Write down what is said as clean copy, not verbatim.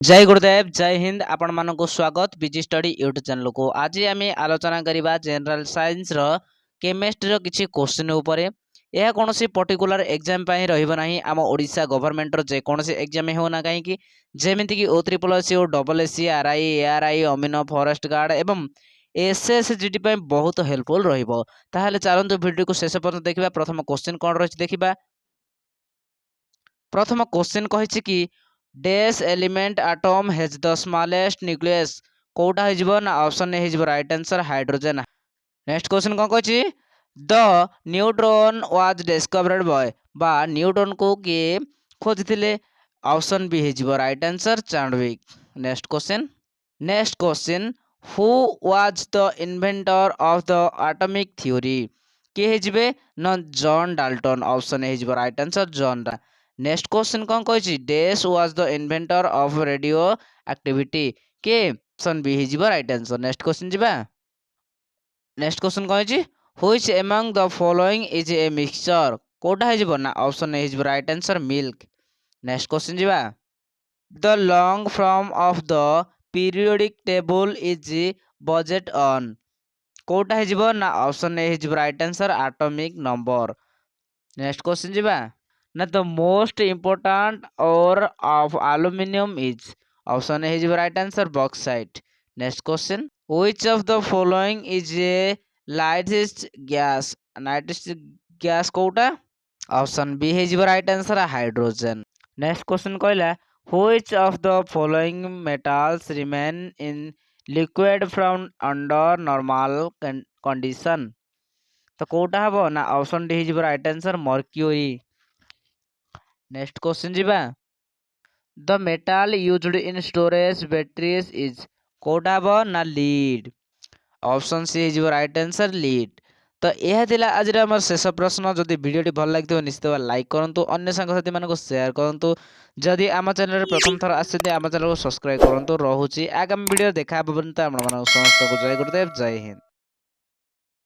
जय गुरुदेव जय हिंद आपण मानक स्वागत बीजी स्टडी यूट्यूब चैनल को। आज आम आलोचना करवा जनरल साइंस रो केमिस्ट्री रो किछि क्वेश्चन उपरे। यह कौन सी पर्टिकुलर एग्जाम पाई रहिबो नाही आम ओडिशा गवर्नमेंट रो जे कौन सी एग्जाम हो ना कहीं कि जेमिति कि O triple S O double S RI ARI अमीनो फॉरेस्ट गार्ड एवं एसएसजीडी पाई बहुत हेल्पफुल रहिबो। ताहले चलंतु वीडियो को शेष पर्यंत देखिबा। प्रथम क्वेश्चन कोन रहिछि देखिबा। प्रथम क्वेश्चन कहिछि कि dash element atom has the smallest nucleus. कोटा हिजबो ना ऑप्शन ए हिजबो right answer hydrogen. Next question कोन कहछि the neutron was discovered by बा न्यूटन को के खोजिथिले ऑप्शन बी हिजबो right answer Chadwick. Next question who was the inventor of the atomic theory. के हिजबे न जॉन डाल्टन ऑप्शन ए हिजबो right answer John. Next question कौन कही dash was the inventor of radio activity. के option B हिजबो right answer. Next question जिबा। Next question कही which among the following is a mixture. कोटा हिजबो ना ऑप्शन ए हिजबो right answer milk. Next question जिबा। The long form of the periodic table is based on. कोटा हिजबो ना ऑप्शन ए हिजबो right answer atomic number. Next question जिबा ना the most important ore of aluminum is option A is right answer bauxite. Next question which of the following is a lightest gas। lightest gas कोटा option B is right answer hydrogen। Next question कहला which of the following metals remain in liquid from under normal condition। तो कोटा हबो ना option D is right answer mercury. Next question जिबा। The metal used in storage batteries is कोटा हबो ना lead option C is right answer lead. तो यह थिला आज हमर शेष प्रश्न। जदि वीडियोटी भल लागितो निश्चित लाइक करंतु अन्य संग साथी मानको शेयर करंतु। जदि आम चैनल रे प्रथम थर आछते आम चैनल को सब्सक्राइब करंतु। रहुची आगामी वीडियो देखा पर्यंत आपण मानको समस्त को जय गुरुदेव जय हिंद।